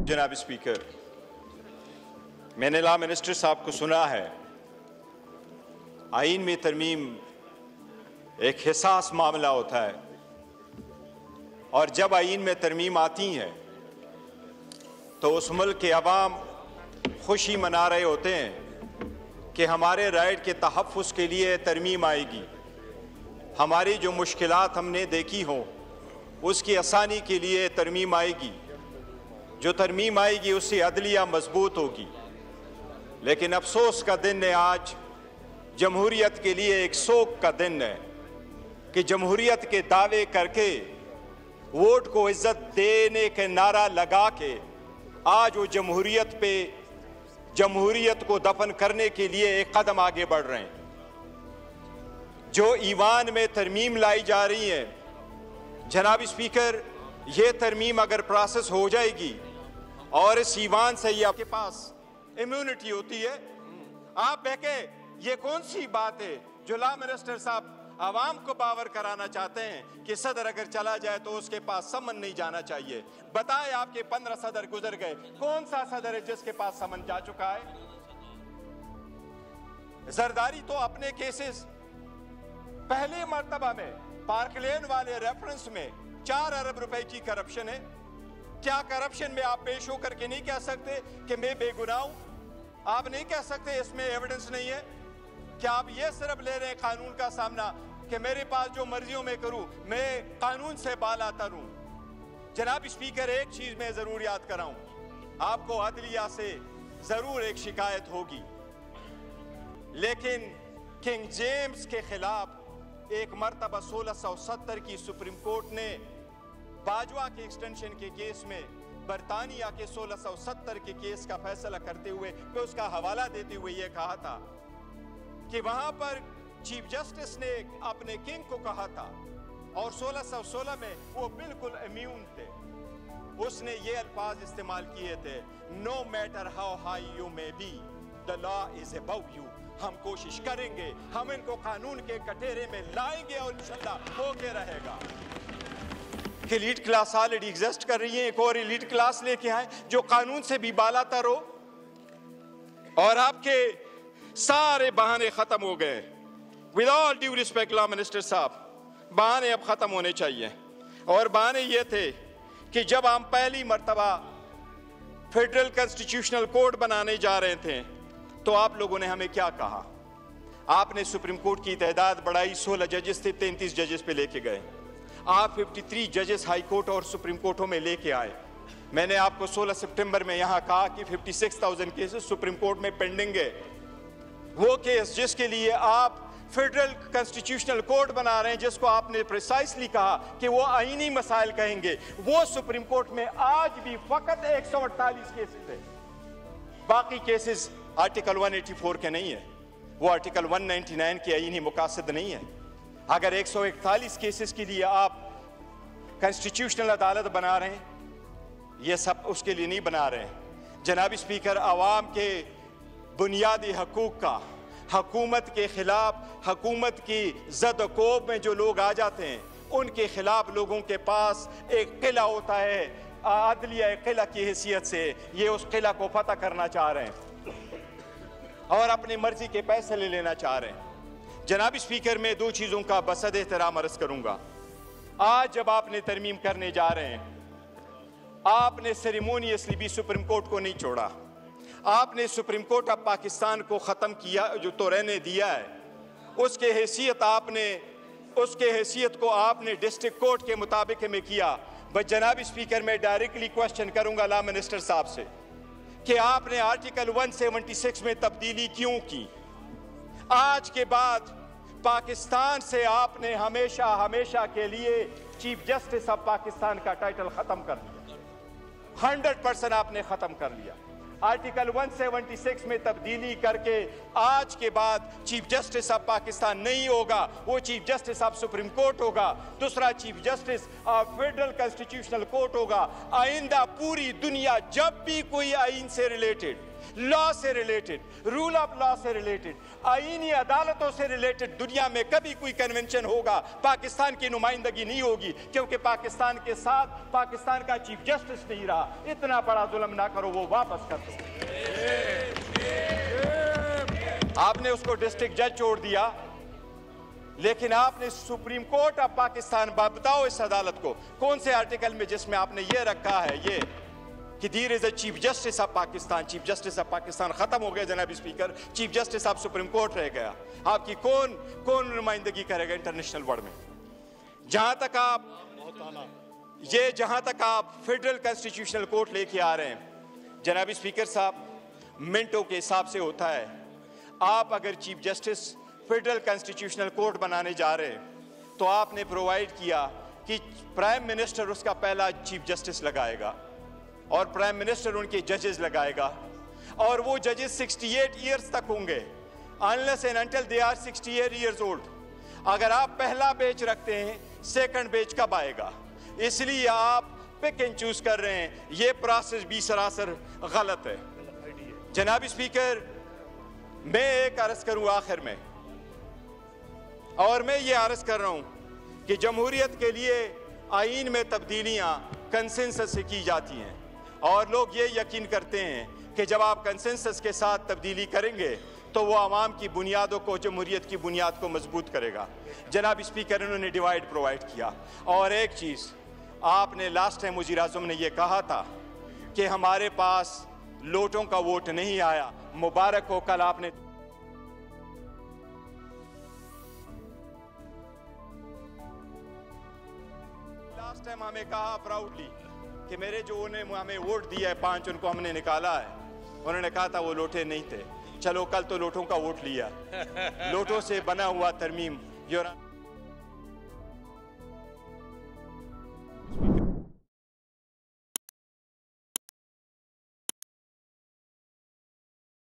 जनाब स्पीकर, मैंने law minister साहब को सुना है, आईन में तरमीम एक हिसास मामला होता है और जब आईन में तरमीम आती है तो उस मुल्क के अवाम खुशी मना रहे होते हैं कि हमारे राइट के तहफ़्फ़ुज़ के लिए तरमीम आएगी, हमारी जो मुश्किलात हमने देखी हों उसकी आसानी के लिए तरमीम आएगी, जो तरमीम आएगी उससे अदलिया मजबूत होगी। लेकिन अफसोस का दिन है आज, जमहूरियत के लिए एक शोक का दिन है कि जमहूरियत के दावे करके वोट को इज्जत देने के नारा लगा के आज वो जमहूरियत को दफन करने के लिए एक कदम आगे बढ़ रहे हैं। जो ईवान में तरमीम लाई जा रही है, जनाब स्पीकर, ये तरमीम अगर प्रोसेस हो जाएगी और इस ईवान से ये आपके पास इम्यूनिटी होती है, आप बहके ये कौन सी बात है जो लॉ मिनिस्टर साहब आवाम को बावर कराना चाहते हैं कि सदर अगर चला जाए तो उसके पास समन नहीं जाना चाहिए। बताएं, आपके 15 सदर गुजर गए, कौन सा सदर है जिसके पास समन जा चुका है? जरदारी तो अपने केसेस पहले मर्तबा में पार्कलेन वाले रेफरेंस में 4 अरब रुपए की करप्शन है। क्या करप्शन में आप पेश होकर के नहीं कह सकते कि मैं बेगुनाह हूं? आप नहीं कह सकते इसमें एविडेंस नहीं है? क्या आप ये सिर्फ ले रहे हैं कानून का सामना कि मेरे पास जो मर्जियों में करूं, मैं कानून से बाला तरूं? जनाब स्पीकर, एक चीज मैं जरूर याद कराऊं, आपको अदलिया से जरूर एक शिकायत होगी, लेकिन किंग जेम्स के खिलाफ एक मर्तबा 1670 की सुप्रीम कोर्ट ने बाजवा के एक्सटेंशन के केस में बरतानिया के 1670 के केस का फैसला करते हुए कि उसका हवाला देते हुए यह कहा था कि वहां पर चीफ जस्टिस ने अपने किंग को कहा था और 1616 में वो बिल्कुल इम्यून थे। उसने ये अल्फाज इस्तेमाल किए थे, no matter how high you may be, the law is above you. हम कोशिश करेंगे, हम इनको कानून के कटोरे में लाएंगे और इंशाल्लाह होके रहेगा। कि एलीट क्लास ऑलरेडी एग्जिस्ट कर रही है, एक और एलीट क्लास लेके आए जो कानून से भी बालातर हो, और आपके सारे बहाने खत्म हो गए। With all due respect law minister साहब, बहाने अब खत्म होने चाहिए। और बहाने ये थे कि जब हम पहली मर्तबा फेडरल कॉन्स्टिट्यूशनल कोड बनाने जा रहे थे तो आप लोगों ने हमें क्या कहा? आपने सुप्रीम कोर्ट की तादाद बढ़ाई, 16 जजेस थे, 33 जजेस पे लेके गए। आप 53 जजेस हाई कोर्ट और सुप्रीम कोर्टों में लेके आए। मैंने आपको 16 सितंबर में यहां कहा कि 56,000 केसेस सुप्रीम कोर्ट में पेंडिंग है। वो केस जिसके लिए आप फेडरल कॉन्स्टिट्यूशनल कोड बना रहे हैं, जिसको आपने प्रिसाइसली कहा कि वो आईनी मसाइल कहेंगे, वो सुप्रीम कोर्ट में आज भी फकत 148 केसेस है। बाकी केसेस आर्टिकल 184 के नहीं है, वो आर्टिकल 199 के आईनी मुकासद नहीं है। अगर 141 केसेस के लिए आप कॉन्स्टिट्यूशनल अदालत बना रहे हैं, ये सब उसके लिए नहीं बना रहे हैं। जनाब स्पीकर, आवाम के बुनियादी हकूक का हुकूमत के खिलाफ, हुकूमत की ज़द-ओ-कोब में जो लोग आ जाते हैं, उनके खिलाफ लोगों के पास एक किला होता है, अदलिया किला की हैसियत से ये उस किला को फतह करना चाह रहे हैं और अपनी मर्जी के पैसे ले लेना चाह रहे हैं। जनाब स्पीकर, मैं 2 चीज़ों का बसद एहतराम अर्ज करूंगा। आज जब आपने तरमीम करने जा रहे हैं, आपने सेरेमोनियसली भी सुप्रीम कोर्ट को नहीं छोड़ा। आपने सुप्रीम कोर्ट ऑफ पाकिस्तान को ख़त्म किया, जो तो रहने दिया है, उसके हैसियत को आपने डिस्ट्रिक्ट कोर्ट के मुताबिक में किया। बस जनाब स्पीकर, मैं डायरेक्टली क्वेश्चन करूंगा लॉ मिनिस्टर साहब से कि आपने आर्टिकल 176 में तब्दीली क्यों की? आज के बाद पाकिस्तान से आपने हमेशा हमेशा के लिए चीफ जस्टिस ऑफ पाकिस्तान का टाइटल खत्म कर दिया। 100% आपने खत्म कर लिया। आर्टिकल 176 में तब्दीली करके आज के बाद चीफ जस्टिस ऑफ पाकिस्तान नहीं होगा, वो chief justice of supreme court होगा, दूसरा chief justice of federal constitutional court होगा। आइंदा पूरी दुनिया जब भी कोई आइन से रिलेटेड लॉ से रिलेटेड, रूल ऑफ लॉ से रिलेटेड, आईनी अदालतों से रिलेटेड दुनिया में कभी कोई कन्वेंशन होगा, पाकिस्तान की नुमाइंदगी नहीं होगी, क्योंकि पाकिस्तान के साथ पाकिस्तान का चीफ जस्टिस नहीं रहा। इतना बड़ा जुल्म ना करो, वो वापस कर दो। आपने उसको डिस्ट्रिक्ट जज छोड़ दिया, लेकिन आपने सुप्रीम कोर्ट ऑफ पाकिस्तान, बताओ इस अदालत को कौन से आर्टिकल में जिसमें आपने ये रखा है ये कि there is a chief justice of Pakistan. Chief justice of Pakistan खत्म हो गया जनाब speaker, chief justice of supreme court रह गया। आपकी कौन नुमाइंदगी करेगा इंटरनेशनल वर्ल्ड में? जहां तक आप फेडरल कॉन्स्टिट्यूशनल कोर्ट लेके आ रहे हैं जनाब स्पीकर साहब, मिनटों के हिसाब से होता है। आप अगर chief justice federal constitutional court बनाने जा रहे हैं तो आपने प्रोवाइड किया कि प्राइम मिनिस्टर उसका पहला चीफ जस्टिस लगाएगा और प्राइम मिनिस्टर उनके जजेस लगाएगा, और वो जजेस 68 इयर्स तक होंगे, unless and until they are 68 years old. अगर आप पहला बेंच रखते हैं, सेकंड बेंच कब आएगा? इसलिए आप पिक एंड चूज कर रहे हैं। ये प्रोसेस भी सरासर गलत है। जनाब स्पीकर, मैं एक अर्ज करूं आखिर में, और मैं ये अर्ज कर रहा हूं कि जमहूरियत के लिए आईन में तब्दीलियां कंसेंसस से की जाती हैं, और लोग ये यकीन करते हैं कि जब आप कंसेंसस के साथ तब्दीली करेंगे तो वो आवाम की बुनियादों को, जमहूरियत की बुनियाद को मजबूत करेगा। जनाब स्पीकर, इन्होंने डिवाइड प्रोवाइड किया। और एक चीज़ आपने लास्ट टाइम वज़ीर आज़म ने यह कहा था कि हमारे पास लोटों का वोट नहीं आया। मुबारक हो, कल आपने लास्ट टाइम हमें कहा प्राउडली कि मेरे जो हमें वोट दिया है 5, उनको हमने निकाला है। उन्होंने कहा था वो लोटे नहीं थे। चलो कल तो लोटों का वोट लिया, लोटों से बना हुआ तरमीम।